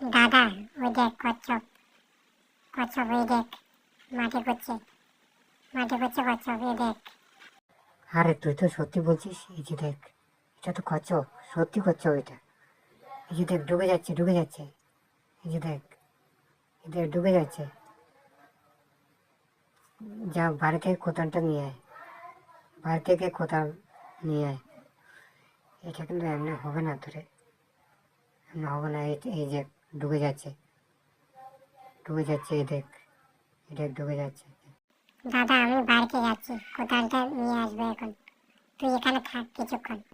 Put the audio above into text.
দাদা, ওই দেখ কচ্ছপ, কচ্ছপ ওই দেখ, মাটি করছে, মাটি করছে কচ্ছপ, এই দেখ। আরে তুই তো সত্যি বলছিস, এই যে দেখ, এটা তো কচ্ছপ, সত্যি কচ্ছপ এটা। এই যে দেখ, ডুবে যাচ্ছে, ডুবে যাচ্ছে। এই যে দেখ, এই দেখ ডুবে যাচ্ছে। যা, বাড়ি থেকে কোদালটা নিয়ে আয়, বাড়ি থেকে কোদাল নিয়ে আয়। এটা কিন্তু এমনি হবে না তোরে, এমনি হবে না। এই যে ডুবে যাচ্ছে, ডুবে যাচ্ছে, এই দেখ, এই দেখ ডুবে যাচ্ছে। দাদা, আমি বাড়িতে যাচ্ছি, কোদালটা নিয়ে আসবো এখন, তুই এখানে থাক কিছুক্ষণ।